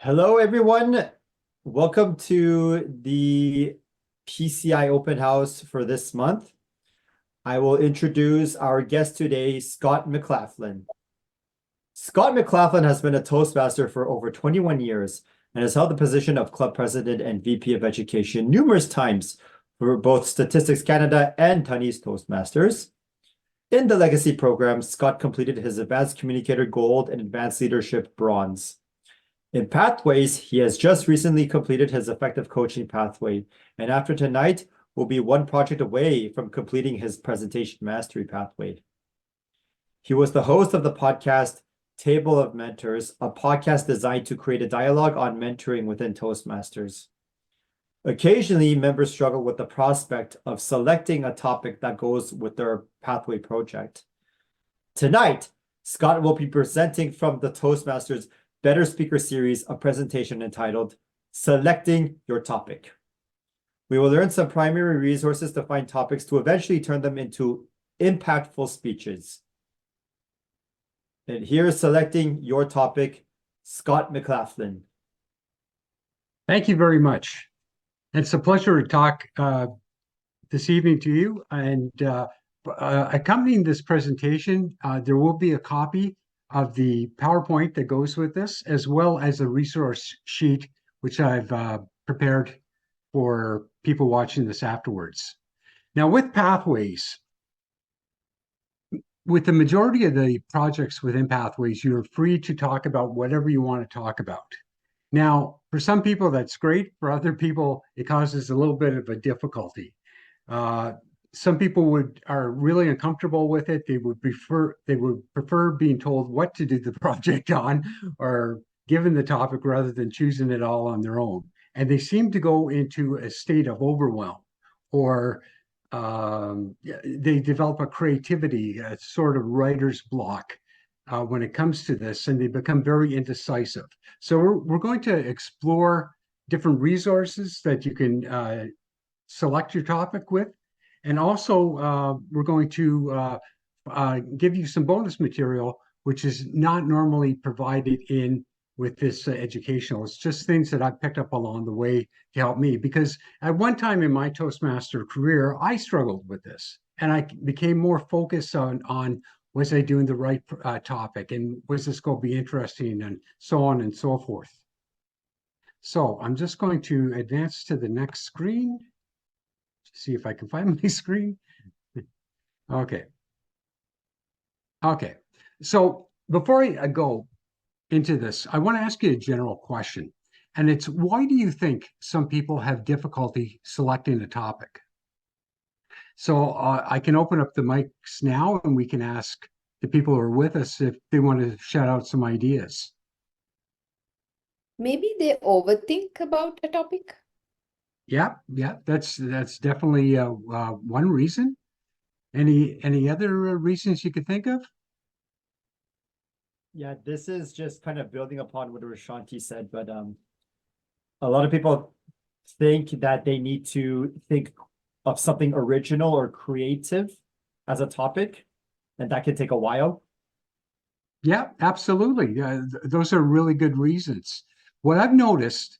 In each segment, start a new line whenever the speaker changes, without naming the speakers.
Hello, everyone. Welcome to the PCI Open House for this month. I will introduce our guest today, Scott McLaughlin. Scott McLaughlin has been a Toastmaster for over 21 years and has held the position of club president and VP of education numerous times for both Statistics Canada and Tunney's Toastmasters. In the Legacy program, Scott completed his Advanced Communicator Gold and Advanced Leadership Bronze. In Pathways, he has just recently completed his effective coaching pathway, and after tonight, will be one project away from completing his presentation mastery pathway. He was the host of the podcast Table of Mentors, a podcast designed to create a dialogue on mentoring within Toastmasters. Occasionally, members struggle with the prospect of selecting a topic that goes with their pathway project. Tonight, Scott will be presenting from the Toastmasters Better Speaker Series, a presentation entitled Selecting Your Topic. We will learn some primary resources to find topics to eventually turn them into impactful speeches. And here's Selecting Your Topic, Scott McLaughlin.
Thank you very much. It's a pleasure to talk this evening to you. And accompanying this presentation, there will be a copy of the PowerPoint that goes with this, as well as a resource sheet, which I've prepared for people watching this afterwards. Now, with Pathways, with the majority of the projects within Pathways, you're free to talk about whatever you want to talk about. Now, for some people, that's great. For other people, it causes a little bit of a difficulty. Some people are really uncomfortable with it. They would prefer being told what to do the project on or given the topic rather than choosing it all on their own. And they seem to go into a state of overwhelm, or they develop a creativity, a sort of writer's block when it comes to this, and they become very indecisive. So we're going to explore different resources that you can select your topic with. And also, we're going to give you some bonus material, which is not normally provided in with this educational. It's just things that I've picked up along the way to help me. Because at one time in my Toastmaster career, I struggled with this. And I became more focused on was I doing the right topic? And was this going to be interesting? And so on and so forth. So I'm just going to advance to the next screen. See if I can find my screen. Okay. So before I go into this, I want to ask you a general question. And it's, why do you think some people have difficulty selecting a topic? So I can open up the mics now and we can ask the people who are with us if they want to shout out some ideas.
Maybe they overthink about a topic.
Yeah, that's definitely one reason. Any other reasons you could think of?
Yeah, this is just kind of building upon what Rashanti said, but a lot of people think that they need to think of something original or creative as a topic, and that can take a while.
Yeah, absolutely. Those are really good reasons. What I've noticed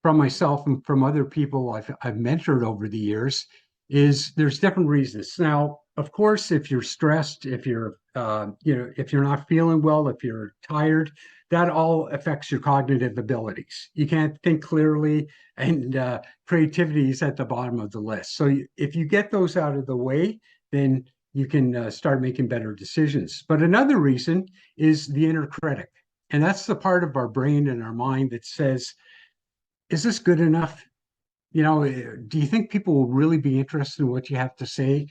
from myself and from other people I've mentored over the years is there's different reasons. Now, of course, if you're stressed, if you're if you're not feeling well, if you're tired, that all affects your cognitive abilities. You can't think clearly, and creativity is at the bottom of the list. So if you get those out of the way, then you can start making better decisions. But another reason is the inner critic. And that's the part of our brain and our mind that says, is this good enough? You know, do you think people will really be interested in what you have to say?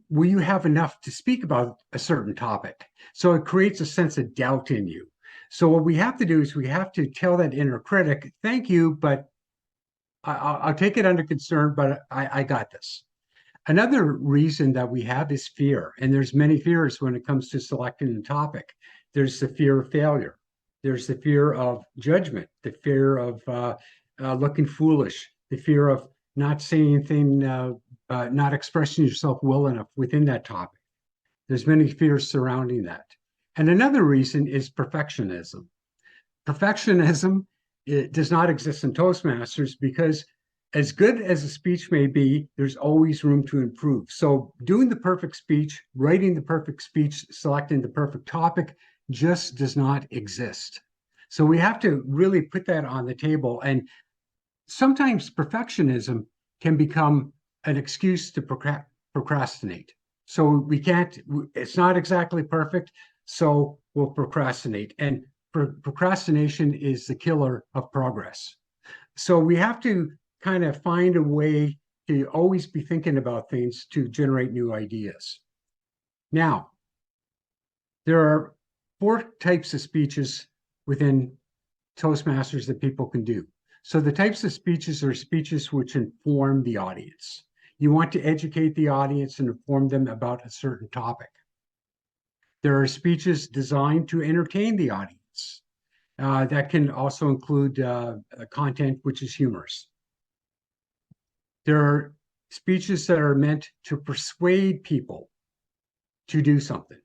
Will you have enough to speak about a certain topic? So it creates a sense of doubt in you. So what we have to do is we have to tell that inner critic, thank you, but I'll take it under concern, but I got this. Another reason that we have is fear. And there's many fears when it comes to selecting a topic. There's the fear of failure. There's the fear of judgment, the fear of looking foolish, the fear of not saying anything, not expressing yourself well enough within that topic. There's many fears surrounding that. And another reason is perfectionism. Perfectionism it does not exist in Toastmasters because as good as a speech may be, there's always room to improve. So doing the perfect speech, writing the perfect speech, selecting the perfect topic just does not exist. So we have to really put that on the table. And sometimes perfectionism can become an excuse to procrastinate. So we can't, it's not exactly perfect, so we'll procrastinate. And procrastination is the killer of progress. So we have to kind of find a way to always be thinking about things to generate new ideas. Now, there are 4 types of speeches within Toastmasters that people can do. So the types of speeches are speeches which inform the audience. You want to educate the audience and inform them about a certain topic. There are speeches designed to entertain the audience. That can also include content which is humorous. There are speeches that are meant to persuade people to do something.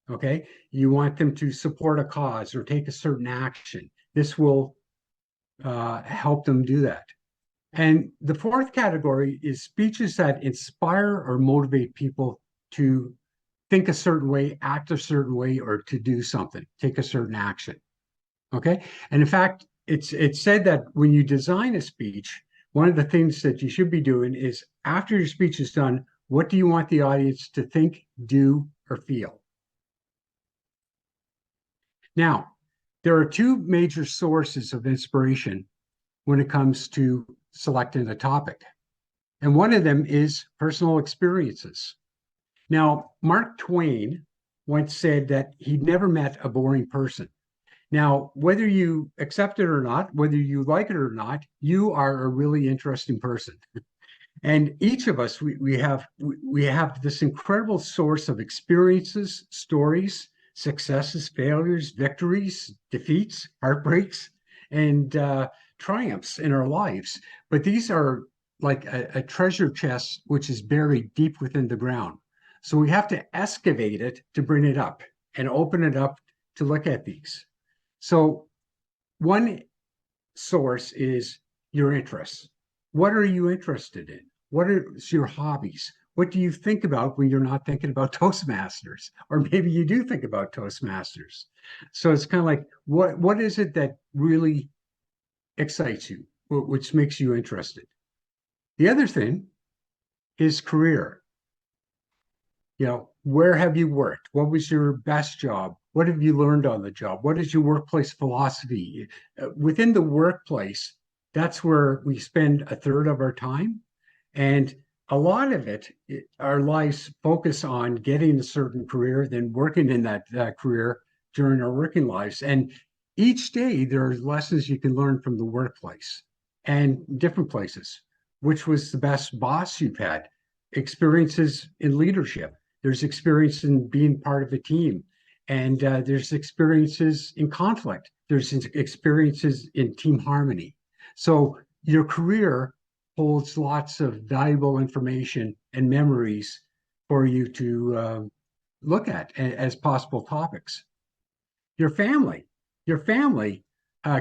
Okay, you want them to support a cause or take a certain action. This will help them do that. And the 4th category is speeches that inspire or motivate people to think a certain way, act a certain way, or to do something, take a certain action. Okay, and in fact, it's said that when you design a speech, one of the things that you should be doing is after your speech is done, what do you want the audience to think, do, or feel? Now, there are 2 major sources of inspiration when it comes to selecting a topic. And one of them is personal experiences. Now, Mark Twain once said that he'd never met a boring person. Now, whether you accept it or not, whether you like it or not, you are a really interesting person. And each of us, we have this incredible source of experiences, stories, successes, failures, victories, defeats, heartbreaks, and triumphs in our lives. But these are like a treasure chest which is buried deep within the ground. So we have to excavate it to bring it up and open it up to look at these. So one source is your interests. What are you interested in? What are your hobbies? What do you think about when you're not thinking about Toastmasters? Or maybe you do think about Toastmasters. So it's kind of like, what is it that really excites you, which makes you interested? The other thing is career. You know, where have you worked? What was your best job? What have you learned on the job? What is your workplace philosophy? Within the workplace, that's where we spend a third of our time. And a lot of it, our lives focus on getting a certain career, then working in that career during our working lives. And each day there are lessons you can learn from the workplace and different places. Which was the best boss you've had? Experiences in leadership. There's experience in being part of a team. And there's experiences in conflict. There's experiences in team harmony. So your career holds lots of valuable information and memories for you to look at as possible topics. Your family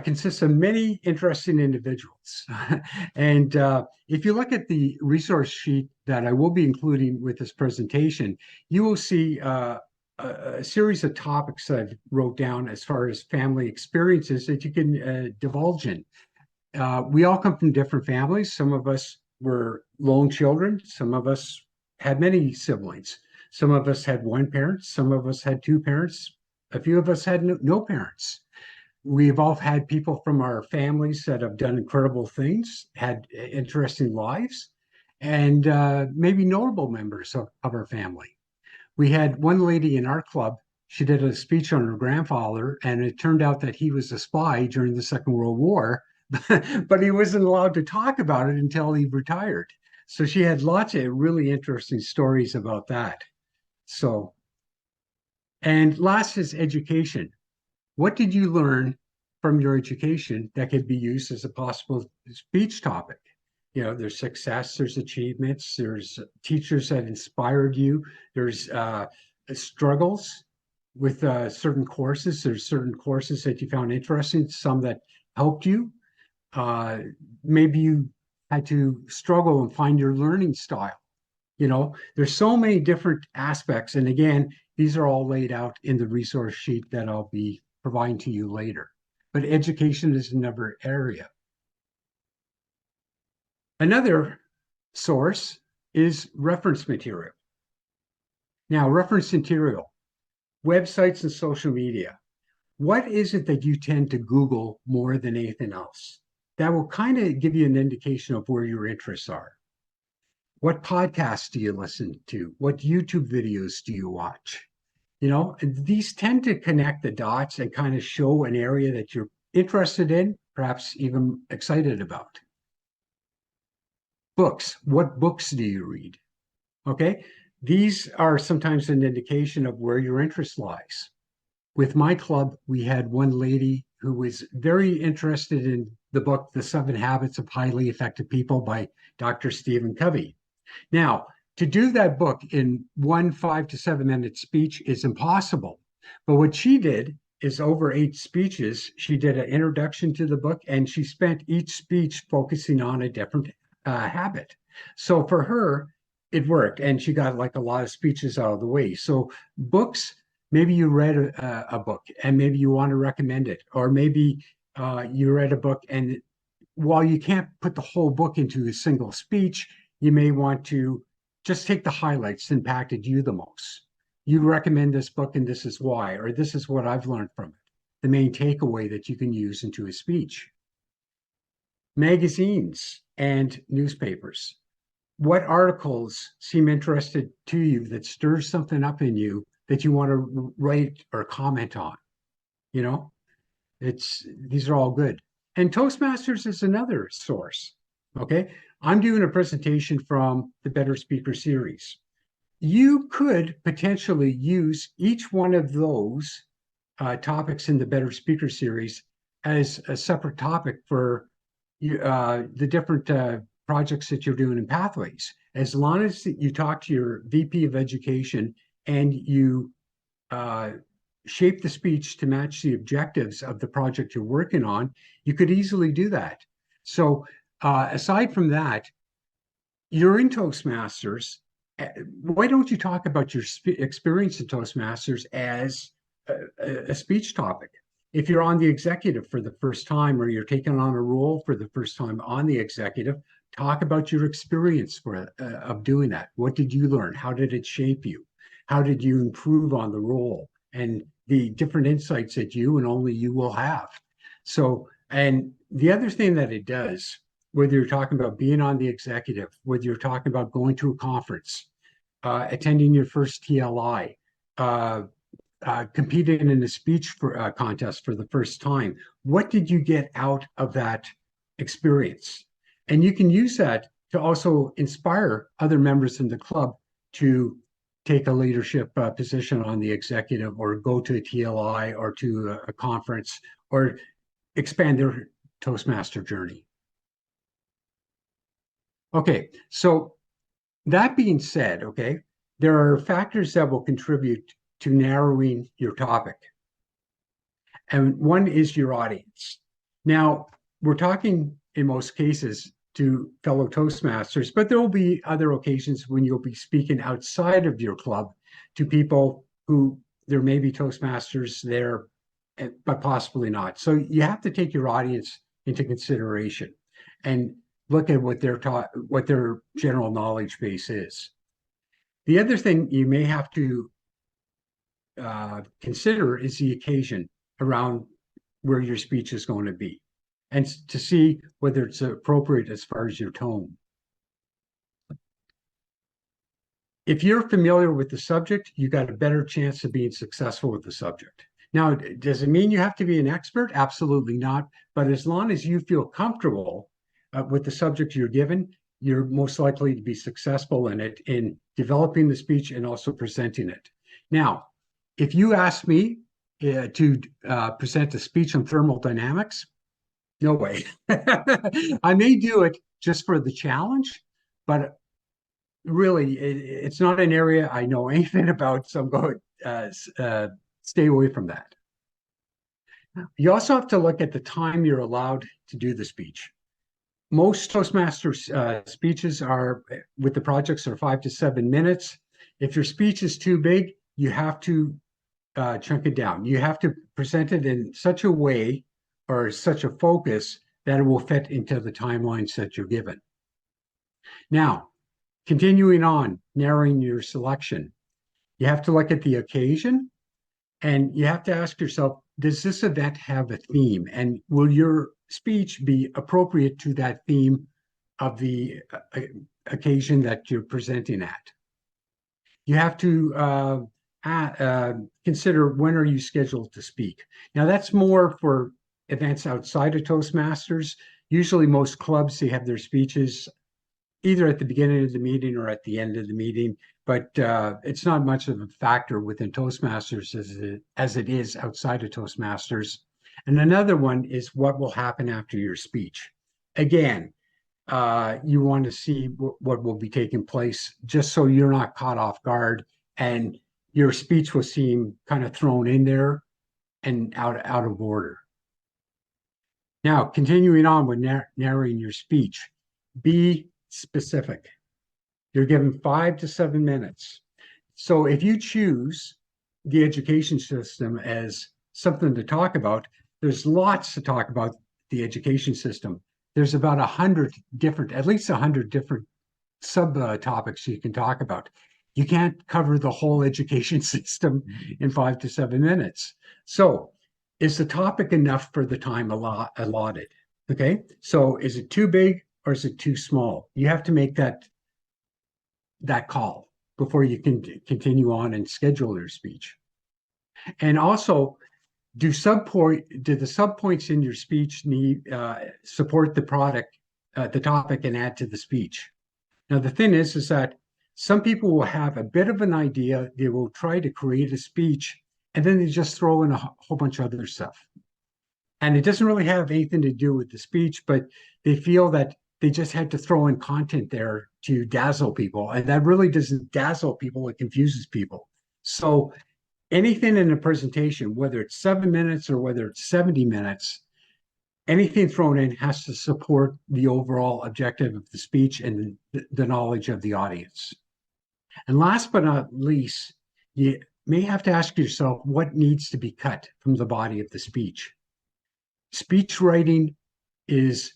consists of many interesting individuals. And if you look at the resource sheet that I will be including with this presentation, you will see a series of topics that I've wrote down as far as family experiences that you can divulge in. We all come from different families. Some of us were lone children. Some of us had many siblings. Some of us had one parent. Some of us had 2 parents. A few of us had no parents. We've all had people from our families that have done incredible things, had interesting lives, and maybe notable members of our family. We had one lady in our club. She did a speech on her grandfather, and it turned out that he was a spy during the Second World War, but he wasn't allowed to talk about it until he retired. So she had lots of really interesting stories about that. So, and last is education. What did you learn from your education that could be used as a possible speech topic? You know, there's success, there's achievements, there's teachers that inspired you, there's struggles with certain courses. There's certain courses that you found interesting, some that helped you. Maybe you had to struggle and find your learning style. You know, there's so many different aspects. And again, these are all laid out in the resource sheet that I'll be providing to you later. But education is another area. Another source is reference material. Now, reference material, websites and social media. What is it that you tend to Google more than anything else? That will kind of give you an indication of where your interests are. What podcasts do you listen to? What YouTube videos do you watch? You know, these tend to connect the dots and kind of show an area that you're interested in, perhaps even excited about. Books. What books do you read? Okay. These are sometimes an indication of where your interest lies. With my club, we had one lady who was very interested in the book, The 7 Habits of Highly Effective People by Dr. Stephen Covey. Now, to do that book in 1 5 to 7 minute speech is impossible. But what she did is over 8 speeches, she did an introduction to the book, and she spent each speech focusing on a different habit. So for her, it worked, and she got like a lot of speeches out of the way. So books, maybe you read a book and maybe you want to recommend it, or maybe you read a book and while you can't put the whole book into a single speech, you may want to just take the highlights that impacted you the most. You recommend this book and this is why, or this is what I've learned from it. The main takeaway that you can use into a speech. Magazines and newspapers. What articles seem interested to you that stirs something up in you that you want to write or comment on? You know, these are all good. And Toastmasters is another source. Okay. I'm doing a presentation from the Better Speaker series. You could potentially use each one of those topics in the Better Speaker series as a separate topic for the different projects that you're doing in Pathways. As long as you talk to your VP of Education and you shape the speech to match the objectives of the project you're working on, you could easily do that. So aside from that, you're in Toastmasters. Why don't you talk about your experience in Toastmasters as a speech topic? If you're on the executive for the first time, or you're taking on a role for the first time on the executive, talk about your experience of doing that. What did you learn? How did it shape you? How did you improve on the role? And the different insights that you and only you will have. So, and the other thing that it does, whether you're talking about being on the executive, whether you're talking about going to a conference, attending your first TLI, competing in a speech contest for the first time, what did you get out of that experience? And you can use that to also inspire other members in the club to take a leadership position on the executive, or go to a TLI, or to a conference, or expand their Toastmaster journey. Okay, so that being said, okay, there are factors that will contribute to narrowing your topic. And one is your audience. Now, we're talking in most cases to fellow Toastmasters, but there will be other occasions when you'll be speaking outside of your club to people who there may be Toastmasters there, but possibly not. So you have to take your audience into consideration and look at what they're taught, what their general knowledge base is. The other thing you may have to consider is the occasion around where your speech is going to be, and to see whether it's appropriate as far as your tone. If you're familiar with the subject, you got a better chance of being successful with the subject. Now, does it mean you have to be an expert? Absolutely not. But as long as you feel comfortable with the subject you're given, you're most likely to be successful in it, in developing the speech and also presenting it. Now, if you ask me to present a speech on thermodynamics, no way. I may do it just for the challenge, but really, it's not an area I know anything about, so I'm going to stay away from that. You also have to look at the time you're allowed to do the speech. Most Toastmasters speeches are with the projects are 5 to 7 minutes. If your speech is too big, you have to chunk it down. You have to present it in such a way or such a focus that it will fit into the timelines that you're given. Now, continuing on, narrowing your selection, you have to look at the occasion and you have to ask yourself, does this event have a theme? And will your speech be appropriate to that theme of the occasion that you're presenting at? You have to consider when are you scheduled to speak. Now that's more for events outside of Toastmasters. Usually most clubs, they have their speeches either at the beginning of the meeting or at the end of the meeting, but it's not much of a factor within Toastmasters as it is outside of Toastmasters. And another one is what will happen after your speech. Again, you want to see what will be taking place just so you're not caught off guard and your speech will seem kind of thrown in there and out of order. Now, continuing on with narrowing your speech, be specific. You're given 5 to 7 minutes. So if you choose the education system as something to talk about, there's lots to talk about the education system. There's about 100 different, at least 100 different subtopics you can talk about. You can't cover the whole education system in 5 to 7 minutes. So is the topic enough for the time allotted? Okay, so is it too big or is it too small? You have to make that call before you can continue on and schedule your speech. And also, do the subpoints in your speech need support the topic and add to the speech? Now, the thing is that some people will have a bit of an idea, they will try to create a speech, and then they just throw in a whole bunch of other stuff. And it doesn't really have anything to do with the speech, but they feel that they just had to throw in content there to dazzle people. And that really doesn't dazzle people, it confuses people. So anything in a presentation, whether it's 7 minutes or whether it's 70 minutes, anything thrown in has to support the overall objective of the speech and the knowledge of the audience. And last but not least, you may have to ask yourself what needs to be cut from the body of the speech. Speech writing is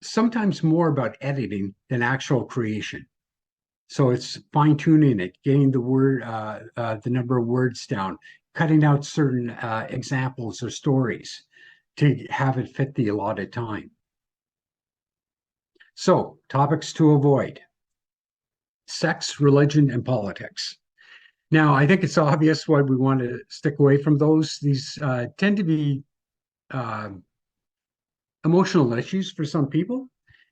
sometimes more about editing than actual creation. So it's fine-tuning it, getting the number of words down, cutting out certain examples or stories to have it fit the allotted time. So, topics to avoid: sex, religion, and politics. Now, I think it's obvious why we want to stick away from those. These tend to be emotional issues for some people,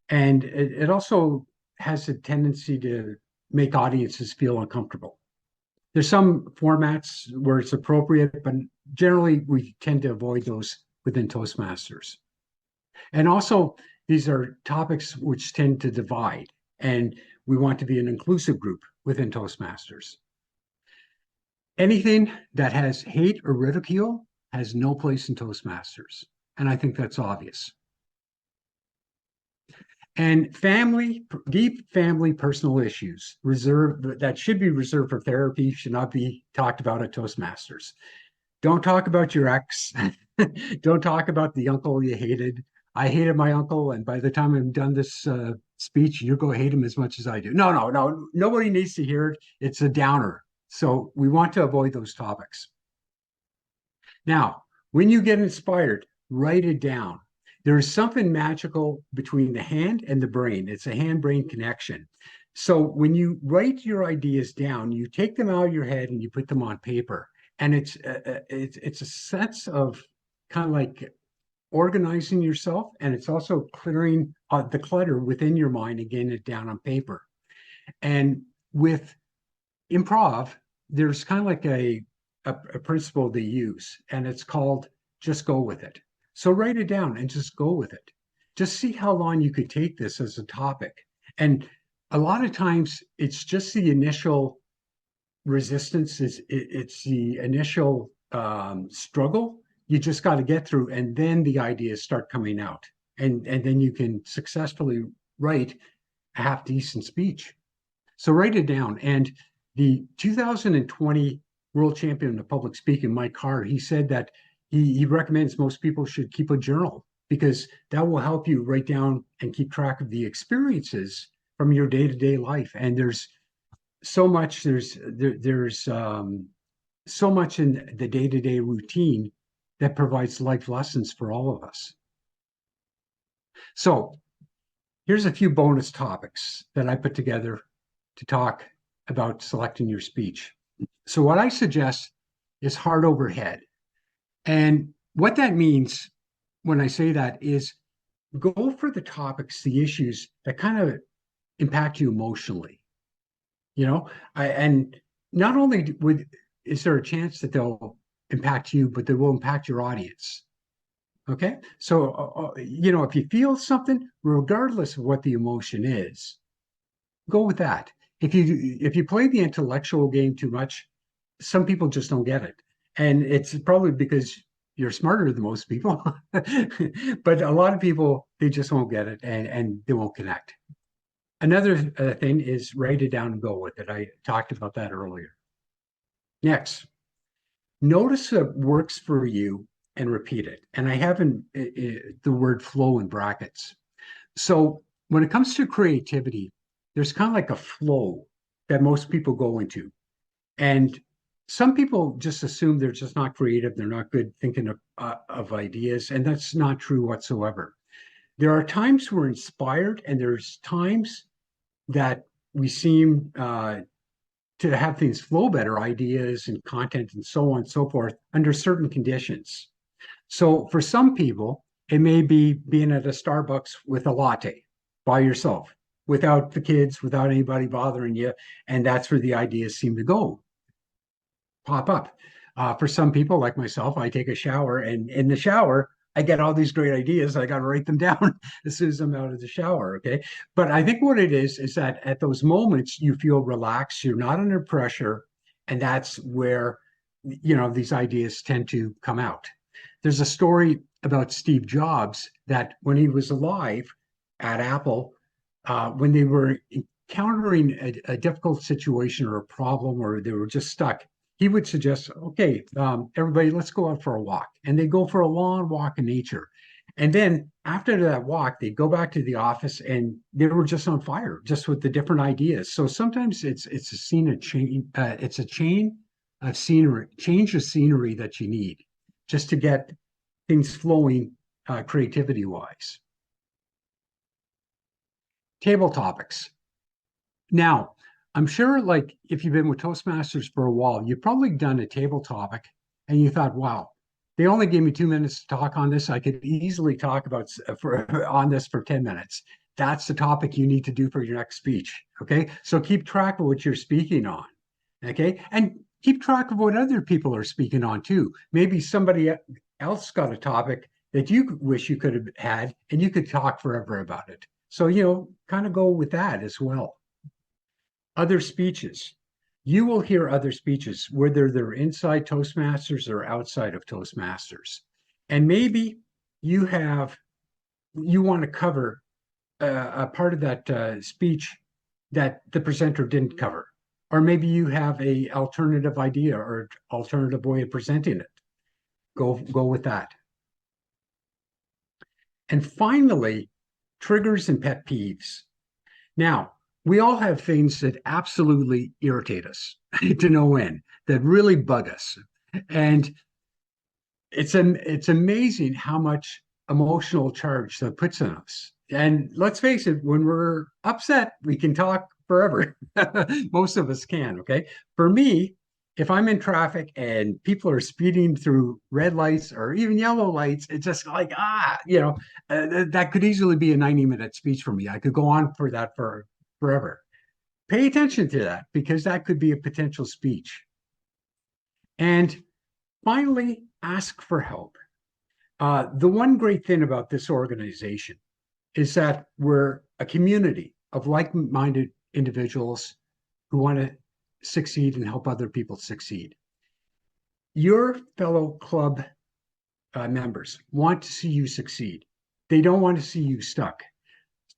and it also has a tendency to make audiences feel uncomfortable. There's some formats where it's appropriate, but generally we tend to avoid those within Toastmasters. And also, these are topics which tend to divide, and we want to be an inclusive group within Toastmasters. Anything that has hate or ridicule has no place in Toastmasters, and I think that's obvious. And deep family personal issues that should be reserved for therapy should not be talked about at Toastmasters. Don't talk about your ex. Don't talk about the uncle you hated. I hated my uncle, and by the time I'm done this speech, you're going to hate him as much as I do. No. Nobody needs to hear it. It's a downer. So we want to avoid those topics. Now, when you get inspired, write it down. There is something magical between the hand and the brain. It's a hand-brain connection. So when you write your ideas down, you take them out of your head and you put them on paper. And it's a sense of kind of like organizing yourself, and it's also clearing the clutter within your mind and getting it down on paper. And with improv, there's kind of like a principle they use, and it's called just go with it. So write it down and just go with it. Just see how long you could take this as a topic. And a lot of times it's just the initial resistance, it's the initial struggle you just got to get through, and then the ideas start coming out, and then you can successfully write a half decent speech. So write it down. And the 2020 world champion of public speaking, Mike Carr, he said that he recommends most people should keep a journal, because that will help you write down and keep track of the experiences from your day-to-day life. And there's so much, there's so much in the day-to-day routine that provides life lessons for all of us. So here's a few bonus topics that I put together to talk about selecting your speech. So what I suggest is heart over head. And what that means when I say that is go for the topics, the issues that kind of impact you emotionally. And not only is there a chance that they'll impact you, but they will impact your audience. Okay, so if you feel something, regardless of what the emotion is, go with that. If you play the intellectual game too much, some people just don't get it, and it's probably because you're smarter than most people. But a lot of people, they just won't get it, and they won't connect. Another thing is write it down and go with it. I talked about that earlier. Next, notice what works for you and repeat it. And I have the word flow in brackets. So when it comes to creativity, there's kind of like a flow that most people go into. And some people just assume they're just not creative. They're not good thinking of ideas. And that's not true whatsoever. There are times we're inspired, and there's times that we seem to have things flow better, ideas and content and so on and so forth, under certain conditions. So for some people, it may be being at a Starbucks with a latte by yourself, without the kids, without anybody bothering you. And that's where the ideas seem to pop up. For some people, like myself, I take a shower, and in the shower, I get all these great ideas. I got to write them down as soon as I'm out of the shower. Okay. But I think what it is that at those moments, you feel relaxed, you're not under pressure. And that's where, these ideas tend to come out. There's a story about Steve Jobs that when he was alive at Apple, when they were encountering a difficult situation or a problem, or they were just stuck, he would suggest, okay, everybody, let's go out for a walk. And they go for a long walk in nature. And then after that walk, they go back to the office, and they were just on fire, just with the different ideas. So sometimes it's a scene of change. It's a chain of scenery, change of scenery that you need just to get things flowing creativity wise. Table topics. Now, I'm sure, like, if you've been with Toastmasters for a while, you've probably done a table topic and you thought, wow, they only gave me 2 minutes to talk on this. I could easily talk about on this for 10 minutes. That's the topic you need to do for your next speech. Okay. So keep track of what you're speaking on. Okay. And keep track of what other people are speaking on too. Maybe somebody else got a topic that you wish you could have had, and you could talk forever about it. So, kind of go with that as well. Other speeches. You will hear other speeches, whether they're inside Toastmasters or outside of Toastmasters. And maybe you want to cover a part of that speech that the presenter didn't cover. Or maybe you have an alternative idea or alternative way of presenting it. Go with that. And finally, triggers and pet peeves. Now, we all have things that absolutely irritate us to no end, that really bug us. And it's amazing how much emotional charge that puts on us. And let's face it, when we're upset, we can talk forever. Most of us can, okay? For me, if I'm in traffic and people are speeding through red lights or even yellow lights, it's just like, that could easily be a 90-minute speech for me. I could go on for that for forever. Pay attention to that, because that could be a potential speech. And finally, ask for help. The one great thing about this organization is that we're a community of like-minded individuals who want to succeed and help other people succeed. Your fellow club members want to see you succeed. They don't want to see you stuck.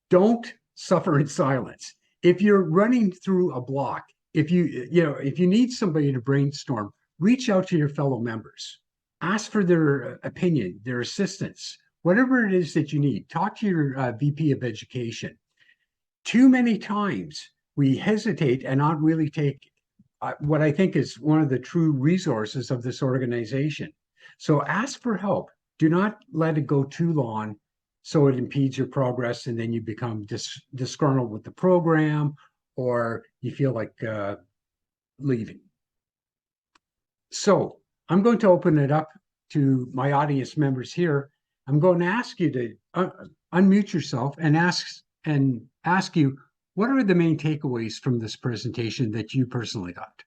Don't suffer in silence. If you're running through a block, if you need somebody to brainstorm, reach out to your fellow members. Ask for their opinion, their assistance, whatever it is that you need. Talk to your VP of education. Too many times we hesitate and not really take what I think is one of the true resources of this organization. So ask for help. Do not let it go too long so it impedes your progress and then you become disgruntled with the program or you feel like leaving. So I'm going to open it up to my audience members here. I'm going to ask you to unmute yourself and ask you, what are the main takeaways from this presentation that you personally got?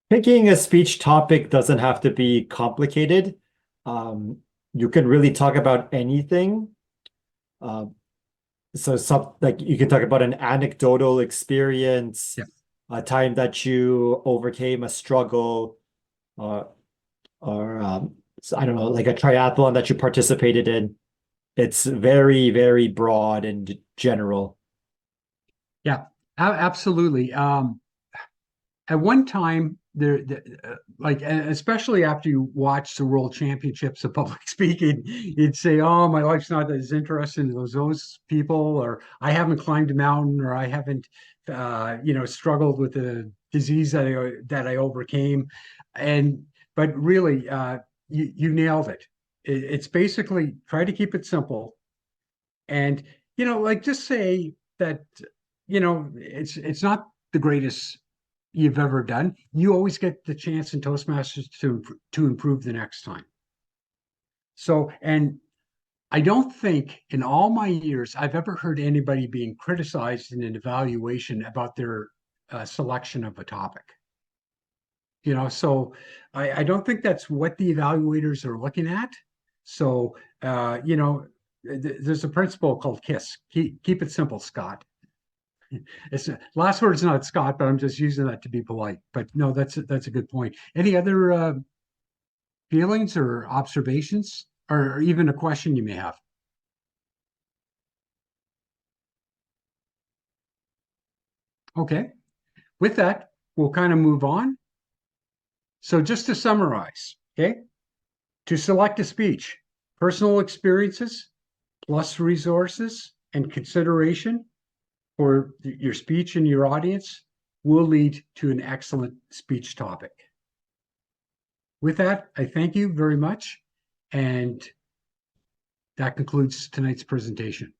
Picking a speech topic doesn't have to be complicated. You can really talk about anything. So like you can talk about an anecdotal experience,
Yeah.
a time that you overcame a struggle, or so I don't know, like a triathlon that you participated in. It's very, very broad and general.
Yeah, absolutely. At one time, like, especially after you watch the World Championships of public speaking, you'd say, "Oh, my life's not as interesting as those people," or "I haven't climbed a mountain," or "I haven't, struggled with a disease that I overcame." But really, you nailed it. It's basically try to keep it simple, and like just say that it's not the greatest you've ever done. You always get the chance in Toastmasters to improve the next time. So, and I don't think in all my years I've ever heard anybody being criticized in an evaluation about their selection of a topic. So I don't think that's what the evaluators are looking at. So, there's a principle called KISS. Keep it simple, Scott. It's last word's not Scott, but I'm just using that to be polite. But no, that's a good point. Any other feelings or observations, or even a question you may have? Okay, with that, we'll kind of move on. So just to summarize, okay, to select a speech, personal experiences plus resources and consideration for your speech and your audience will lead to an excellent speech topic. With that, I thank you very much, and that concludes tonight's presentation.